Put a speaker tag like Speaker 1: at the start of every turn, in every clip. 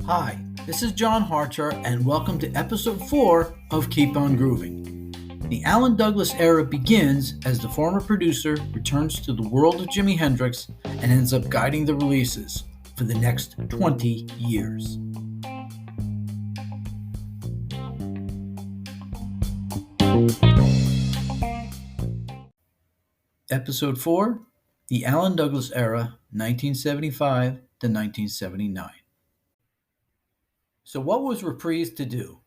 Speaker 1: Hi, this is John Harcher, and welcome to episode 4 of Keep On Grooving. The Alan Douglas era begins as the former producer returns to the world of Jimi Hendrix and ends up guiding the releases for the next 20 years. Episode 4, The Alan Douglas Era, 1975 to 1979. So what was Reprise to do?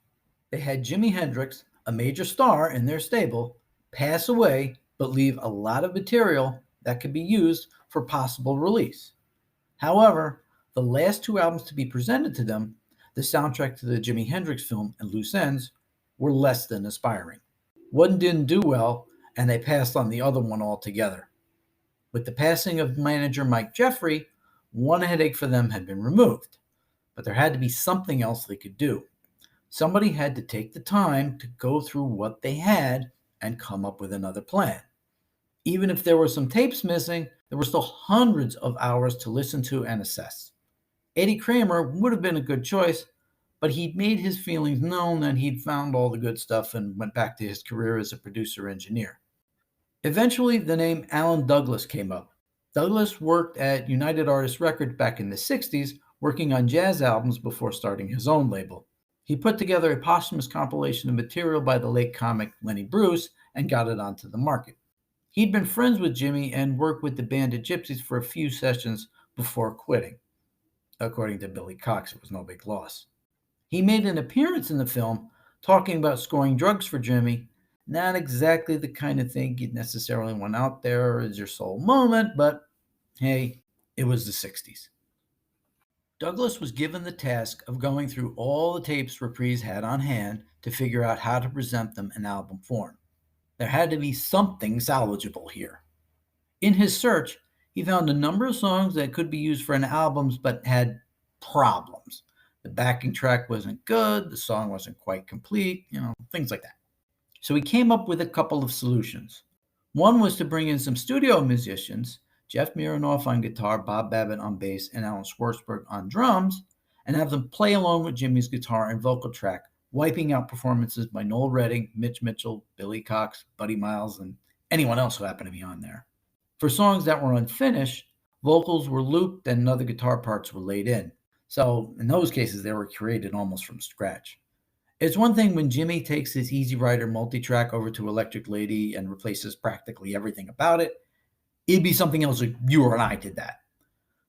Speaker 1: They had Jimi Hendrix, a major star in their stable, pass away but leave a lot of material that could be used for possible release. However, the last two albums to be presented to them, the soundtrack to the Jimi Hendrix film and Loose Ends, were less than aspiring. One didn't do well, and they passed on the other one altogether. With the passing of manager Mike Jeffrey, one headache for them had been removed, but there had to be something else they could do. Somebody had to take the time to go through what they had and come up with another plan. Even if there were some tapes missing, there were still hundreds of hours to listen to and assess. Eddie Kramer would have been a good choice, but he'd made his feelings known that he'd found all the good stuff and went back to his career as a producer-engineer. Eventually, the name Alan Douglas came up. Douglas worked at United Artists Records back in the 60s, working on jazz albums before starting his own label. He put together a posthumous compilation of material by the late comic Lenny Bruce and got it onto the market. He'd been friends with Jimi and worked with the Bandit Gypsies for a few sessions before quitting. According to Billy Cox, it was no big loss. He made an appearance in the film talking about scoring drugs for Jimi. Not exactly the kind of thing you'd necessarily want out there as your sole moment, but hey, it was the 60s. Douglas was given the task of going through all the tapes Reprise had on hand to figure out how to present them in album form. There had to be something salvageable here. In his search, he found a number of songs that could be used for an album but had problems. The backing track wasn't good, the song wasn't quite complete, things like that. So he came up with a couple of solutions. One was to bring in some studio musicians, Jeff Mironoff on guitar, Bob Babbitt on bass, and Alan Schwartzberg on drums, and have them play along with Jimi's guitar and vocal track, wiping out performances by Noel Redding, Mitch Mitchell, Billy Cox, Buddy Miles, and anyone else who happened to be on there. For songs that were unfinished, vocals were looped and other guitar parts were laid in. So in those cases, they were created almost from scratch. It's one thing when Jimi takes his Easy Rider multi-track over to Electric Lady and replaces practically everything about it. It'd be something else if you or I did that.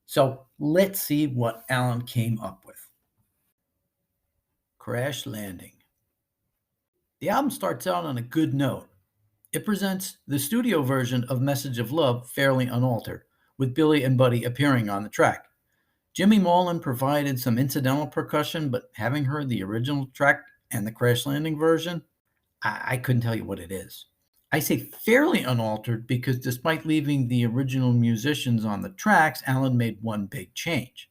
Speaker 1: So let's see what Alan came up with. Crash Landing. The album starts out on a good note. It presents the studio version of Message of Love fairly unaltered, with Billy and Buddy appearing on the track. Jimmy Mullen provided some incidental percussion, but having heard the original track and the Crash Landing version, I couldn't tell you what it is. I say fairly unaltered because despite leaving the original musicians on the tracks, Alan made one big change.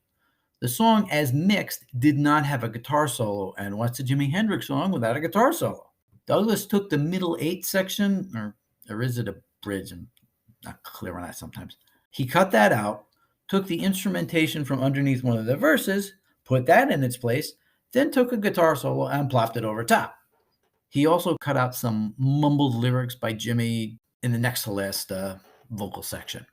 Speaker 1: The song as mixed did not have a guitar solo, and what's a Jimi Hendrix song without a guitar solo? Douglas took the middle 8 section, or is it a bridge? I'm not clear on that sometimes. He cut that out, took the instrumentation from underneath one of the verses, put that in its place, then took a guitar solo and plopped it over top. He also cut out some mumbled lyrics by Jimi in the next to last vocal section.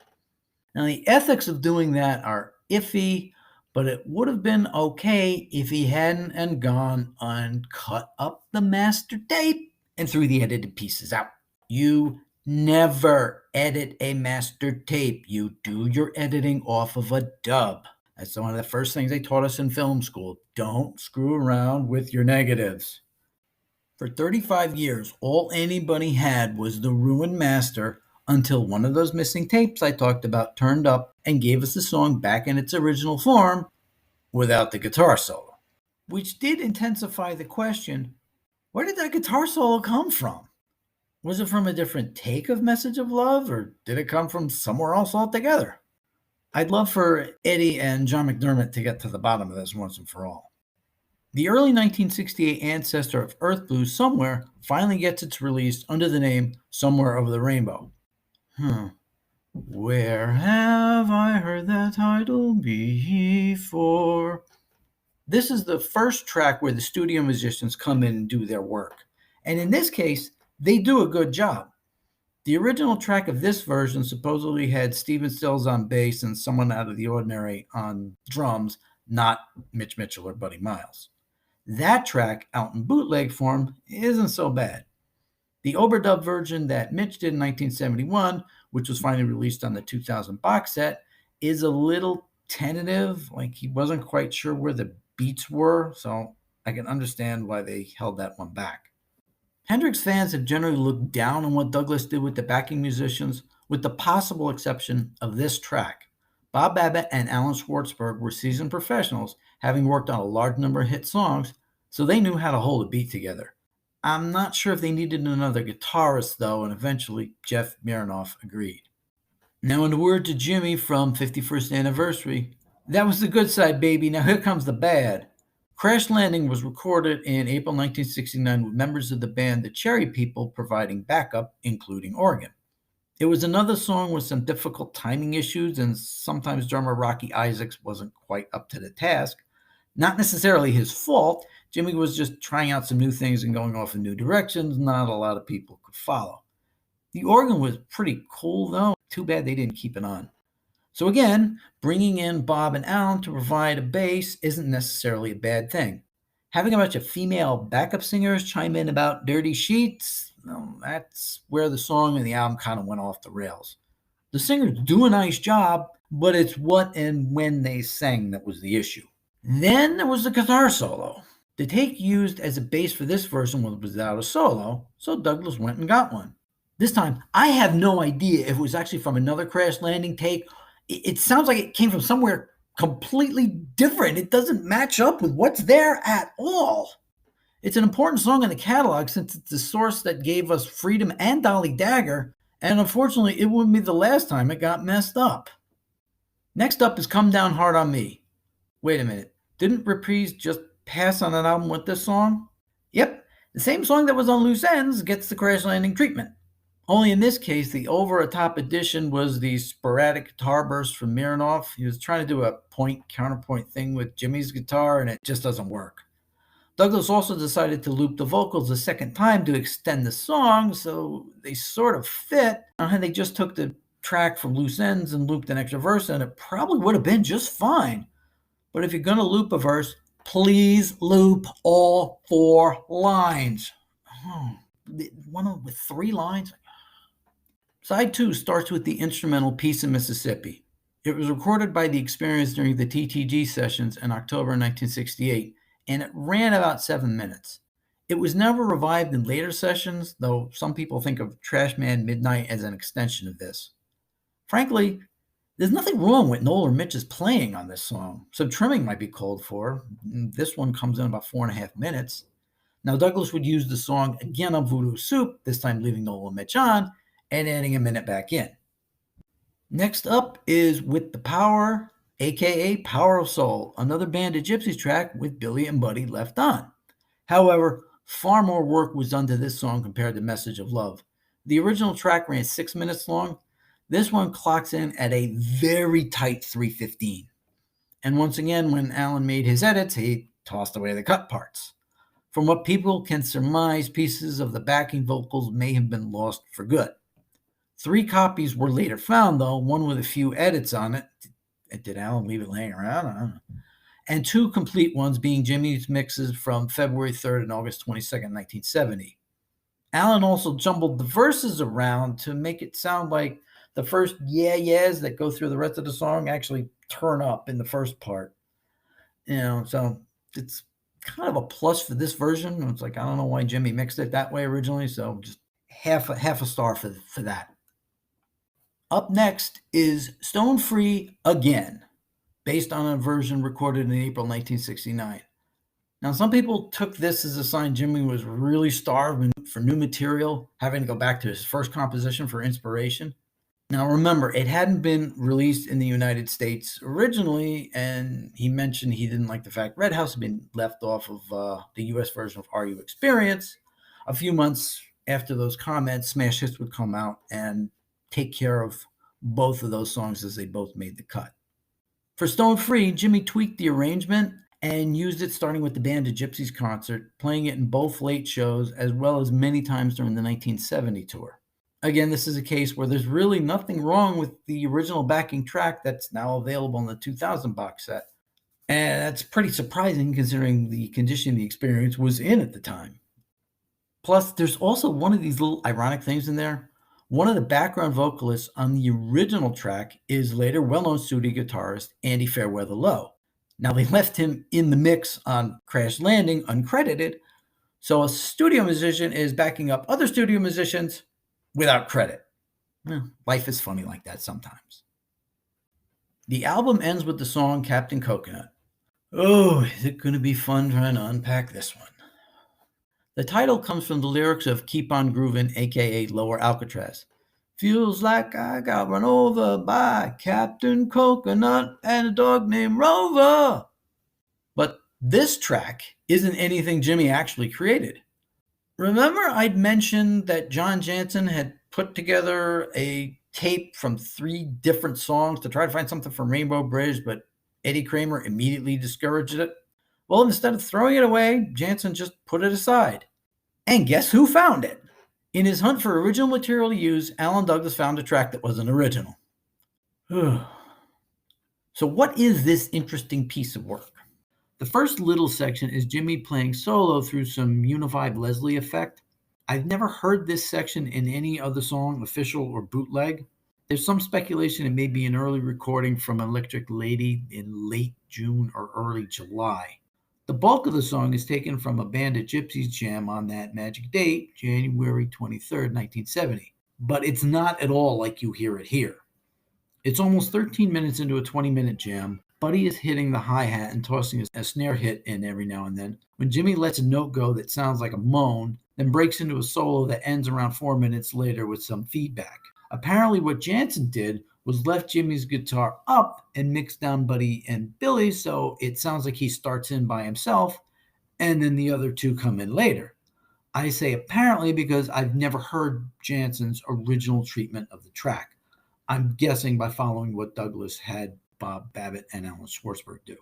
Speaker 1: Now, the ethics of doing that are iffy, but it would have been okay if he hadn't and gone and cut up the master tape and threw the edited pieces out. You never edit a master tape. You do your editing off of a dub. That's one of the first things they taught us in film school. Don't screw around with your negatives. For 35 years, all anybody had was the ruined master until one of those missing tapes I talked about turned up and gave us the song back in its original form without the guitar solo, which did intensify the question, where did that guitar solo come from? Was it from a different take of Message of Love, or did it come from somewhere else altogether? I'd love for Eddie and John McDermott to get to the bottom of this once and for all. The early 1968 ancestor of Earth Blues, Somewhere, finally gets its release under the name Somewhere Over the Rainbow. Where have I heard that title before? This is the first track where the studio musicians come in and do their work. And in this case, they do a good job. The original track of this version supposedly had Steven Stills on bass and Someone Out of the Ordinary on drums, not Mitch Mitchell or Buddy Miles. That track, out in bootleg form, isn't so bad. The overdub version that Mitch did in 1971, which was finally released on the 2000 box set, is a little tentative. Like he wasn't quite sure where the beats were, so I can understand why they held that one back. Hendrix fans have generally looked down on what Douglas did with the backing musicians, with the possible exception of this track. Bob Babbitt and Alan Schwartzberg were seasoned professionals, having worked on a large number of hit songs, so they knew how to hold a beat together. I'm not sure if they needed another guitarist, though, and eventually Jeff Mironoff agreed. Now, in the words of Jimmy from 51st Anniversary, that was the good side, baby. Now here comes the bad. Crash Landing was recorded in April 1969 with members of the band The Cherry People providing backup, including organ. It was another song with some difficult timing issues, and sometimes drummer Rocky Isaacs wasn't quite up to the task. Not necessarily his fault. Jimmy was just trying out some new things and going off in new directions not a lot of people could follow. The organ was pretty cool, though. Too bad they didn't keep it on. So again, bringing in Bob and Alan to provide a bass isn't necessarily a bad thing. Having a bunch of female backup singers chime in about dirty sheets, well, that's where the song and the album kind of went off the rails. The singers do a nice job, but it's what and when they sang that was the issue. Then there was the guitar solo. The take used as a bass for this version was without a solo, so Douglas went and got one. This time, I have no idea if it was actually from another Crash Landing take. It sounds like it came from somewhere completely different. It doesn't match up with what's there at all. It's an important song in the catalog since it's the source that gave us Freedom and Dolly Dagger, and unfortunately, it wouldn't be the last time it got messed up. Next up is Come Down Hard on Me. Wait a minute, didn't Reprise just pass on an album with this song? Yep, the same song that was on Loose Ends gets the Crash Landing treatment. Only in this case, the over-the-top addition was the sporadic guitar burst from Mironoff. He was trying to do a point-counterpoint thing with Jimmy's guitar, and it just doesn't work. Douglas also decided to loop the vocals a second time to extend the song, so they sort of fit. And they just took the track from Loose Ends and looped an extra verse, and it probably would have been just fine. But if you're going to loop a verse, please loop all 4 lines. One with 3 lines? Side 2 starts with the instrumental Peace in Mississippi. It was recorded by The Experience during the TTG sessions in October 1968, and it ran about 7 minutes. It was never revived in later sessions, though some people think of Trashman Midnight as an extension of this. Frankly, there's nothing wrong with Noel or Mitch's playing on this song. Some trimming might be called for. This one comes in about 4.5 minutes. Now, Douglas would use the song again on Voodoo Soup, this time leaving Noel and Mitch on, and adding a minute back in. Next up is With the Power, aka Power of Soul, another Band of Gypsies track with Billy and Buddy left on. However, far more work was done to this song compared to Message of Love. The original track ran 6 minutes long. This one clocks in at a very tight 3:15. And once again, when Alan made his edits, he tossed away the cut parts. From what people can surmise, pieces of the backing vocals may have been lost for good. 3 copies were later found, though, one with a few edits on it. Did Alan leave it laying around? I don't know. And 2 complete ones being Jimmy's mixes from February 3rd and August 22nd, 1970. Alan also jumbled the verses around to make it sound like the first yeah-yeahs that go through the rest of the song actually turn up in the first part. So it's kind of a plus for this version. It's like, I don't know why Jimmy mixed it that way originally, so just half a star for that. Up next is Stone Free Again, based on a version recorded in April 1969. Now, some people took this as a sign Jimmy was really starving for new material, having to go back to his first composition for inspiration. Now, remember, it hadn't been released in the United States originally, and he mentioned he didn't like the fact Red House had been left off of the U.S. version of Are You Experience. A few months after those comments, Smash Hits would come out and take care of both of those songs as they both made the cut. For Stone Free, Jimmy tweaked the arrangement and used it starting with the Band of Gypsys concert, playing it in both late shows as well as many times during the 1970 tour. Again, this is a case where there's really nothing wrong with the original backing track that's now available in the 2000 box set. And that's pretty surprising considering the condition the experience was in at the time. Plus, there's also one of these little ironic things in there. One of the background vocalists on the original track is later well-known studio guitarist Andy Fairweather Lowe. Now, they left him in the mix on Crash Landing uncredited, so a studio musician is backing up other studio musicians without credit. Life is funny like that sometimes. The album ends with the song Captain Coconut. Oh, is it going to be fun trying to unpack this one? The title comes from the lyrics of Keep On Groovin', aka Lower Alcatraz. Feels like I got run over by Captain Coconut and a dog named Rover. But this track isn't anything Jimmy actually created. Remember I'd mentioned that John Jansen had put together a tape from 3 different songs to try to find something from Rainbow Bridge, but Eddie Kramer immediately discouraged it? Well, instead of throwing it away, Jansen just put it aside. And guess who found it? In his hunt for original material to use, Alan Douglas found a track that wasn't original. So what is this interesting piece of work? The first little section is Jimmy playing solo through some unified Leslie effect. I've never heard this section in any other song, official or bootleg. There's some speculation it may be an early recording from Electric Lady in late June or early July. The bulk of the song is taken from a Band of Gypsys jam on that magic date, January 23rd, 1970. But it's not at all like you hear it here. It's almost 13 minutes into a 20-minute jam. Buddy is hitting the hi-hat and tossing a snare hit in every now and then, when Jimmy lets a note go that sounds like a moan, then breaks into a solo that ends around 4 minutes later with some feedback. Apparently what Jansen did was left Jimmy's guitar up and mixed down Buddy and Billy, so it sounds like he starts in by himself, and then the other 2 come in later. I say apparently because I've never heard Jansen's original treatment of the track. I'm guessing by following what Douglas had Bob Babbitt and Alan Schwartzberg do.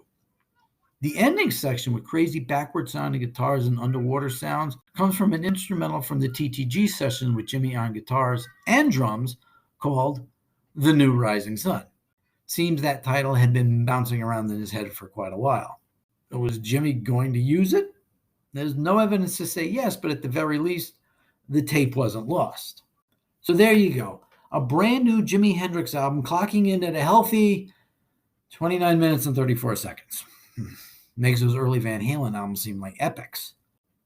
Speaker 1: The ending section with crazy backward-sounding guitars and underwater sounds comes from an instrumental from the TTG session with Jimmy on guitars and drums called The New Rising Sun. Seems that title had been bouncing around in his head for quite a while. Was Jimmy going to use it? There's no evidence to say yes, but at the very least, the tape wasn't lost. So there you go. A brand new Jimi Hendrix album clocking in at a healthy 29 minutes and 34 seconds. Makes those early Van Halen albums seem like epics.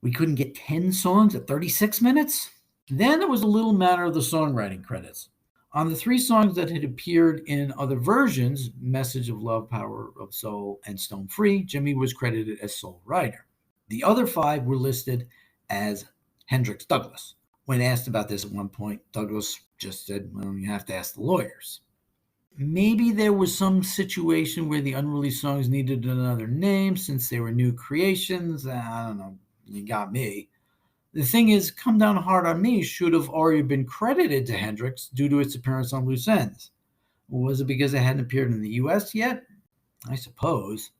Speaker 1: We couldn't get 10 songs at 36 minutes? Then there was a little matter of the songwriting credits. On the 3 songs that had appeared in other versions, Message of Love, Power of Soul, and Stone Free, Jimmy was credited as sole writer. The other 5 were listed as Hendrix Douglas. When asked about this at one point, Douglas just said, well, you have to ask the lawyers. Maybe there was some situation where the unreleased songs needed another name since they were new creations. I don't know. You got me. The thing is, Come Down Hard on Me should have already been credited to Hendrix due to its appearance on Loose Ends. Was it because it hadn't appeared in the US yet? I suppose.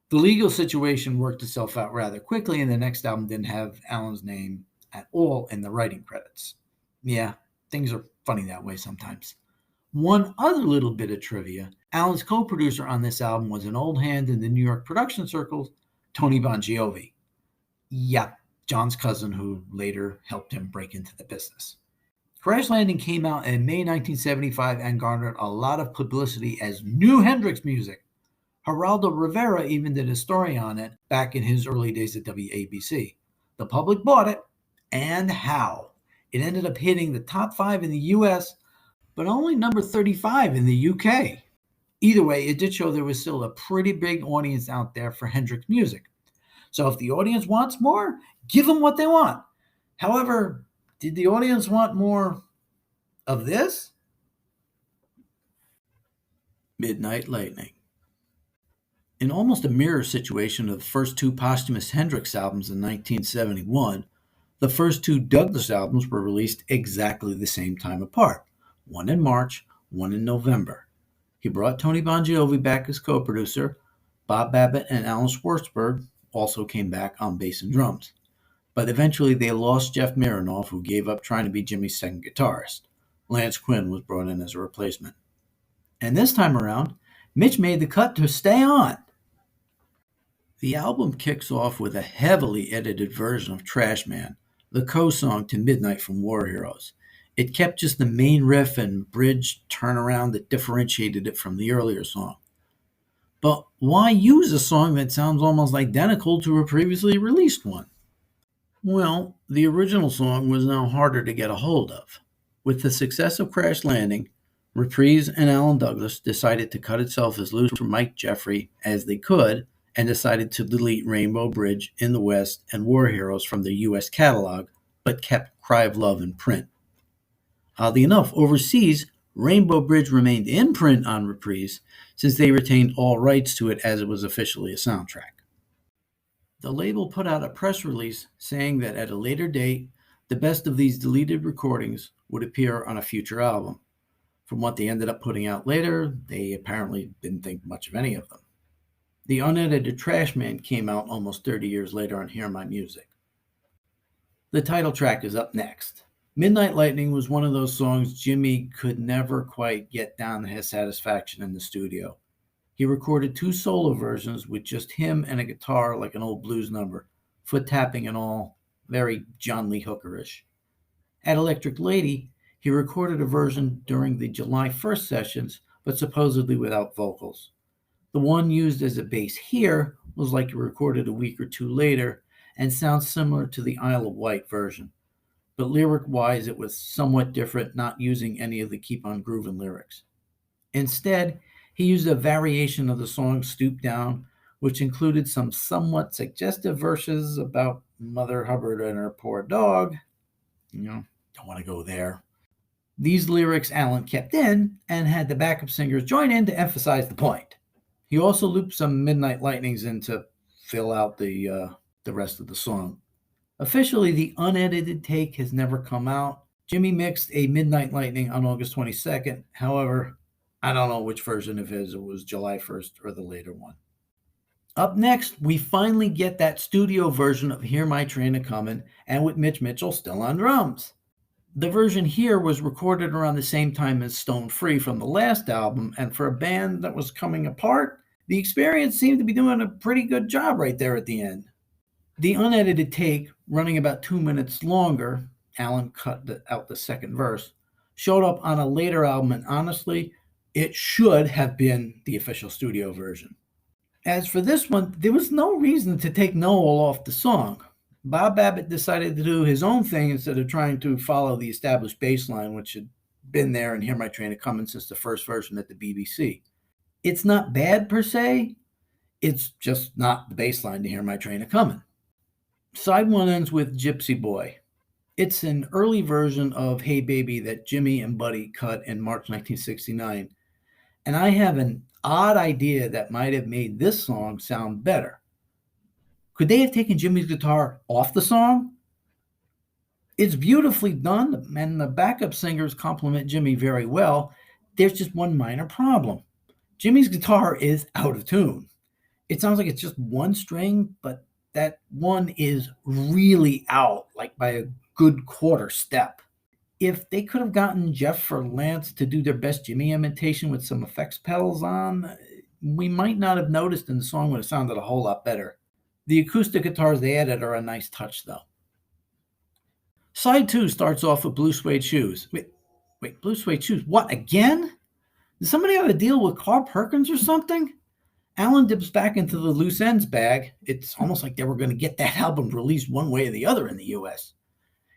Speaker 1: The legal situation worked itself out rather quickly, and the next album didn't have Alan's name at all in the writing credits. Yeah, things are funny that way sometimes. One other little bit of trivia, Alan's co-producer on this album was an old hand in the New York production circles, Tony Bongiovi. Yeah, John's cousin who later helped him break into the business. Crash Landing came out in May 1975 and garnered a lot of publicity as new Hendrix music. Geraldo Rivera even did a story on it back in his early days at WABC. The public bought it, and how. It ended up hitting the top 5 in the US, but only number 35 in the UK. Either way, it did show there was still a pretty big audience out there for Hendrix music. So if the audience wants more, give them what they want. However, did the audience want more of this? Midnight Lightning. In almost a mirror situation of the first 2 posthumous Hendrix albums in 1971, the first 2 Douglas albums were released exactly the same time apart, one in March, one in November. He brought Tony Bongiovi back as co-producer. Bob Babbitt and Alan Schwartzberg also came back on bass and drums. But eventually they lost Jeff Mironoff, who gave up trying to be Jimmy's second guitarist. Lance Quinn was brought in as a replacement. And this time around, Mitch made the cut to stay on. The album kicks off with a heavily edited version of Trash Man, the co-song to Midnight from War Heroes. It kept just the main riff and bridge turnaround that differentiated it from the earlier song. But why use a song that sounds almost identical to a previously released one? Well, the original song was now harder to get a hold of. With the success of Crash Landing, Reprise and Alan Douglas decided to cut itself as loose from Mike Jeffrey as they could, and decided to delete Rainbow Bridge in the West and War Heroes from the U.S. catalog, but kept Cry of Love in print. Oddly enough, overseas, Rainbow Bridge remained in print on Reprise, since they retained all rights to it as it was officially a soundtrack. The label put out a press release saying that at a later date, the best of these deleted recordings would appear on a future album. From what they ended up putting out later, they apparently didn't think much of any of them. The unedited Trash Man came out almost 30 years later on Hear My Music. The title track is up next. Midnight Lightning was one of those songs Jimmy could never quite get down to his satisfaction in the studio. He recorded 2 solo versions with just him and a guitar like an old blues number, foot tapping and all, very John Lee Hooker-ish. At Electric Lady, he recorded a version during the July 1st sessions, but supposedly without vocals. The one used as a bass here was likely recorded a week or 2 later and sounds similar to the Isle of Wight version. But lyric-wise, it was somewhat different, not using any of the Keep on Groovin' lyrics. Instead, he used a variation of the song Stoop Down, which included some somewhat suggestive verses about Mother Hubbard and her poor dog. Don't want to go there. These lyrics Alan kept in and had the backup singers join in to emphasize the point. He also looped some Midnight Lightnings in to fill out the rest of the song. Officially, the unedited take has never come out. Jimmy mixed a Midnight Lightning on August 22nd. However, I don't know which version of his, it was July 1st or the later one. Up next, we finally get that studio version of Hear My Train A-Comin', and with Mitch Mitchell still on drums. The version here was recorded around the same time as Stone Free from the last album, and for a band that was coming apart, the Experience seemed to be doing a pretty good job right there at the end. The unedited take, running about 2 minutes longer, Alan cut out the second verse, showed up on a later album, and honestly, it should have been the official studio version. As for this one, there was no reason to take Noel off the song. Bob Babbitt decided to do his own thing instead of trying to follow the established bass line, which had been there in Hear My Train A-Comin' since the first version at the BBC. It's not bad per se, it's just not the bass line to Hear My Train A-Comin'. Side 1 ends with Gypsy Boy. It's an early version of Hey Baby that Jimmy and Buddy cut in March 1969, and I have an odd idea that might have made this song sound better. Could they have taken Jimmy's guitar off the song? It's beautifully done, and the backup singers compliment Jimmy very well. There's just one minor problem. Jimmy's guitar is out of tune. It sounds like it's just one string, but that one is really out, like by a good quarter step. If they could have gotten Jeff or Lance to do their best Jimmy imitation with some effects pedals on, we might not have noticed, and the song would have sounded a whole lot better. The acoustic guitars they added are a nice touch, though. Side 2 starts off with Blue Suede Shoes. Wait, Blue Suede Shoes? What, again? Did somebody have a deal with Carl Perkins or something? Alan dips back into the loose ends bag. It's almost like they were going to get that album released one way or the other in the U.S.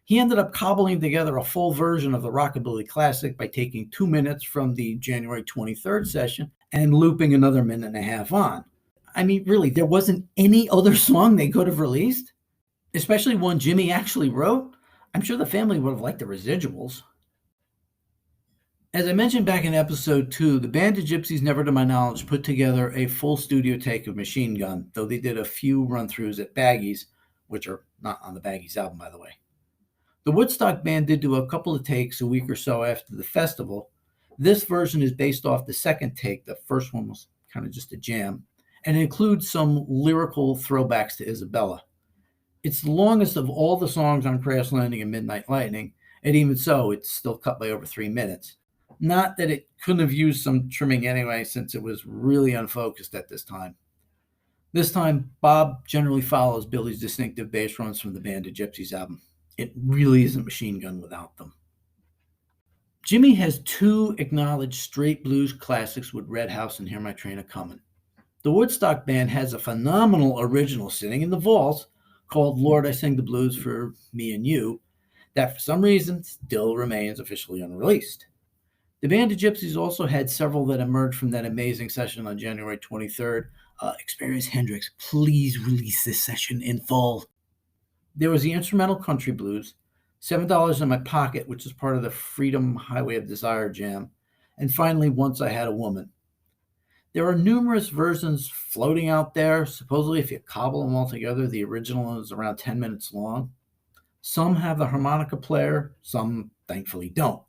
Speaker 1: He ended up cobbling together a full version of the Rockabilly Classic by taking 2 minutes from the January 23rd session and looping another minute and a half on. I mean, really, there wasn't any other song they could have released, especially one Jimmy actually wrote. I'm sure the family would have liked the residuals. As I mentioned back in episode 2, the band of Gypsies never, to my knowledge, put together a full studio take of Machine Gun, though they did a few run-throughs at Baggies, which are not on the Baggies album, by the way. The Woodstock band did do a couple of takes a week or so after the festival, This version is based off the second take. The first one was kind of just a jam, and it includes some lyrical throwbacks to Isabella. It's the longest of all the songs on Crash Landing and Midnight Lightning, and even so, it's still cut by over 3 minutes. Not that it couldn't have used some trimming anyway, since it was really unfocused at this time. This time, Bob generally follows Billy's distinctive bass runs from the Band of Gypsys album. It really isn't Machine Gun without them. Jimmy has 2 acknowledged straight blues classics with Red House and Hear My Train A-Comin'. The Woodstock Band has a phenomenal original sitting in the vault called Lord, I Sing the Blues for Me and You that for some reason still remains officially unreleased. The Band of Gypsys also had several that emerged from that amazing session on January 23rd. Experience Hendrix, please release this session in full. There was the instrumental country blues, $7 in My Pocket, which is part of the Freedom Highway of Desire jam, and finally, Once I Had a Woman. There are numerous versions floating out there. Supposedly, if you cobble them all together, the original is around 10 minutes long. Some have the harmonica player, some thankfully don't.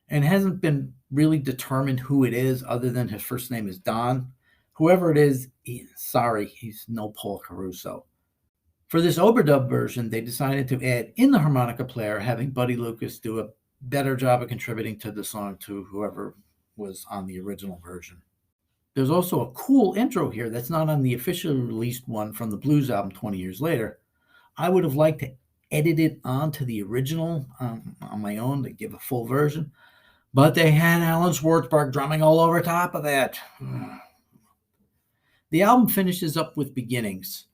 Speaker 1: And it hasn't been really determined who it is other than his first name is Don. Whoever it is, he's no Paul Caruso. For this overdub version, they decided to add in the harmonica player, having Buddy Lucas do a better job of contributing to the song to whoever was on the original version. There's also a cool intro here that's not on the officially released one from the blues album 20 years later. I would have liked to edit it onto the original on my own to give a full version, but they had Alan Schwartzberg drumming all over top of that. The album finishes up with Beginnings.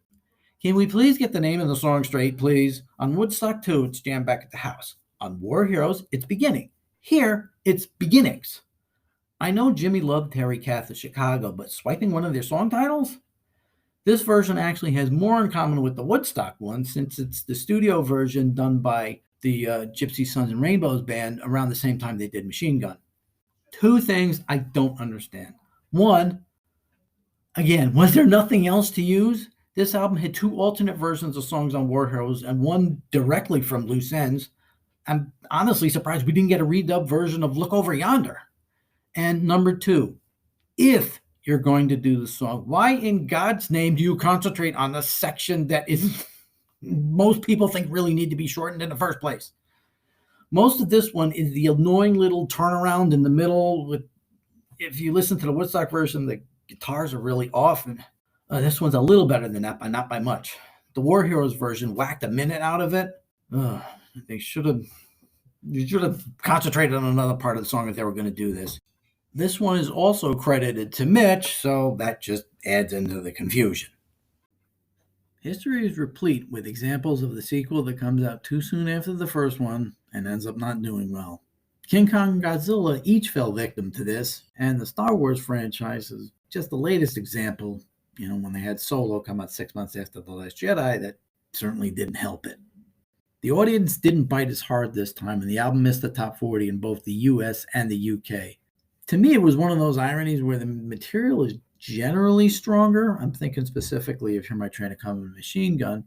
Speaker 1: Can we please get the name of the song straight, please? On Woodstock 2, it's Jam Back at the House. On War Heroes, it's Beginning. Here, it's Beginnings. I know Jimmy loved Terry Kath of Chicago, but swiping one of their song titles? This version actually has more in common with the Woodstock one, since it's the studio version done by the Gypsy Sons and Rainbows band around the same time they did Machine Gun. 2 things I don't understand. One, again, was there nothing else to use? This album had 2 alternate versions of songs on War Heroes and one directly from Loose Ends. I'm honestly surprised we didn't get a redub version of Look Over Yonder. And number 2, if you're going to do the song, why in God's name do you concentrate on the section that is most people think really need to be shortened in the first place? Most of this one is the annoying little turnaround in the middle. If you listen to the Woodstock version, the guitars are really off, and this one's a little better than that, but not by much. The War Heroes version whacked a minute out of it. You should have concentrated on another part of the song if they were going to do this. This one is also credited to Mitch, so that just adds into the confusion. History is replete with examples of the sequel that comes out too soon after the first one and ends up not doing well. King Kong and Godzilla each fell victim to this, and the Star Wars franchise is just the latest example. When they had Solo come out 6 months after The Last Jedi, that certainly didn't help it. The audience didn't bite as hard this time, and the album missed the top 40 in both the US and the UK. To me, it was one of those ironies where the material is generally stronger. I'm thinking specifically of Hear My Train A-Comin' Machine Gun.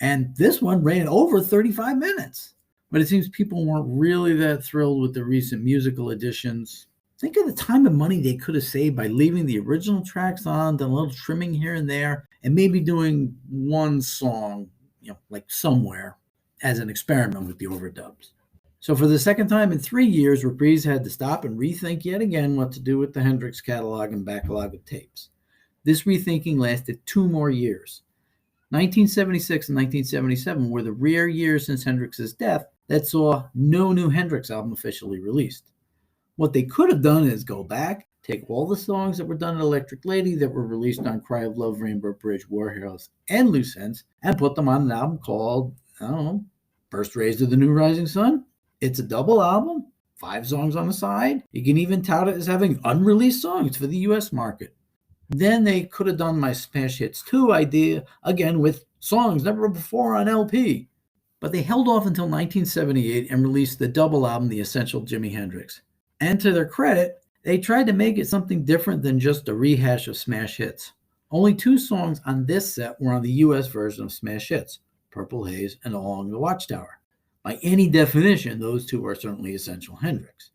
Speaker 1: And this one ran over 35 minutes. But it seems people weren't really that thrilled with the recent musical additions. Think of the time and money they could have saved by leaving the original tracks on, done a little trimming here and there, and maybe doing one song, like Somewhere, as an experiment with the overdubs. So for the second time in 3 years, Reprise had to stop and rethink yet again what to do with the Hendrix catalog and backlog of tapes. This rethinking lasted 2 more years. 1976 and 1977 were the rare years since Hendrix's death that saw no new Hendrix album officially released. What they could have done is go back, take all the songs that were done at Electric Lady that were released on Cry of Love, Rainbow Bridge, War Heroes, and Loose Ends, and put them on an album called, First Rays of the New Rising Sun. It's a double album, 5 songs on the side. You can even tout it as having unreleased songs for the US market. Then they could have done my Smash Hits 2 idea, again with songs never before on LP. But they held off until 1978 and released the double album, The Essential Jimi Hendrix. And to their credit, they tried to make it something different than just a rehash of Smash Hits. Only 2 songs on this set were on the US version of Smash Hits, Purple Haze and Along the Watchtower. By any definition, those 2 are certainly Essential Hendrix.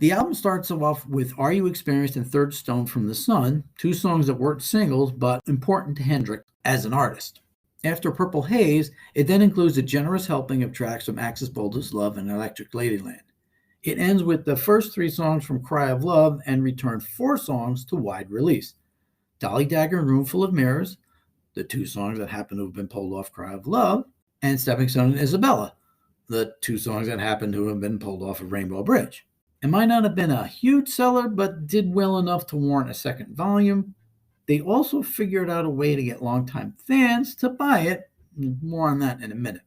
Speaker 1: The album starts off with Are You Experienced and Third Stone from the Sun, two songs that weren't singles but important to Hendrix as an artist. After Purple Haze, it then includes a generous helping of tracks from Axis Boldest Love and Electric Ladyland. It ends with the first three songs from Cry of Love and returned four songs to wide release. Dolly Dagger and Roomful of Mirrors, the two songs that happen to have been pulled off Cry of Love, and Stepping Stone and Isabella, the two songs that happen to have been pulled off of Rainbow Bridge. It might not have been a huge seller, but did well enough to warrant a second volume. They also figured out a way to get longtime fans to buy it. More on that in a minute.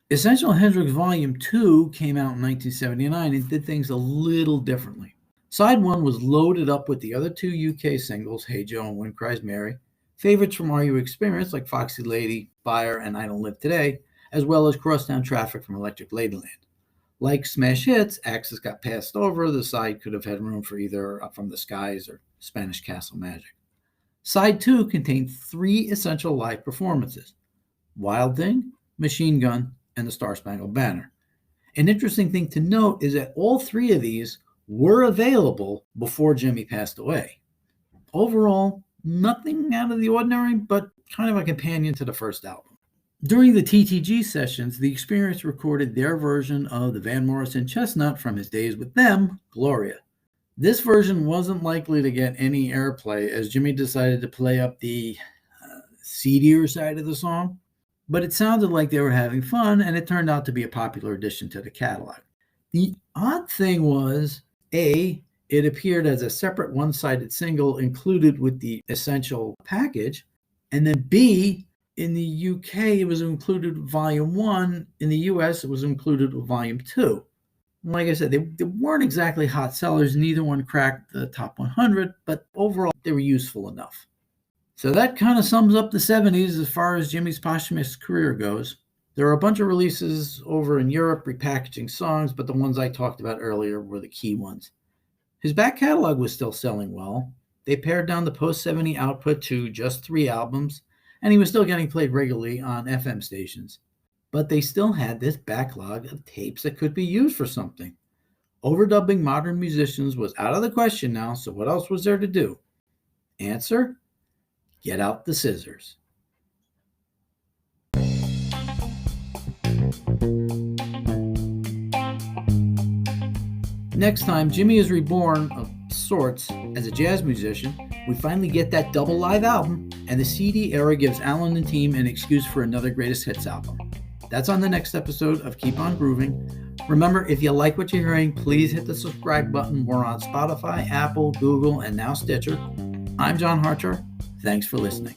Speaker 1: Essential Hendrix Volume 2 came out in 1979 and did things a little differently. Side 1 was loaded up with the other two UK singles, Hey Joe and When Cries Mary, favorites from Are You Experienced like Foxy Lady, Fire, and I Don't Live Today, as well as Crosstown Traffic from Electric Ladyland. Like smash hits, Axis Got Passed Over, the side could have had room for either Up From the Skies or Spanish Castle Magic. Side 2 contained three essential live performances, Wild Thing, Machine Gun, and the Star Spangled Banner. An interesting thing to note is that all three of these were available before Jimi passed away. Overall, nothing out of the ordinary, but kind of a companion to the first album. During the TTG sessions, The Experience recorded their version of the Van Morrison Chestnut from his days with them, Gloria. This version wasn't likely to get any airplay as Jimi decided to play up the seedier side of the song, but it sounded like they were having fun, and it turned out to be a popular addition to the catalog. The odd thing was, A, it appeared as a separate one-sided single included with the essential package, and then B, in the UK, it was included with Volume 1. In the US, it was included with Volume 2. Like I said, they weren't exactly hot sellers. Neither one cracked the top 100, but overall, they were useful enough. So that kind of sums up the 70s as far as Jimi's posthumous career goes. There are a bunch of releases over in Europe repackaging songs, but the ones I talked about earlier were the key ones. His back catalog was still selling well. They pared down the post-70 output to just 3 albums, and he was still getting played regularly on FM stations. But they still had this backlog of tapes that could be used for something. Overdubbing modern musicians was out of the question now, so what else was there to do? Answer? Get out the scissors. Next time, Jimi is reborn of sorts as a jazz musician. We finally get that double live album, and the CD era gives Alan and team an excuse for another greatest hits album. That's on the next episode of Keep On Grooving. Remember, if you like what you're hearing, please hit the subscribe button. We're on Spotify, Apple, Google, and now Stitcher. I'm John Harcher. Thanks for listening.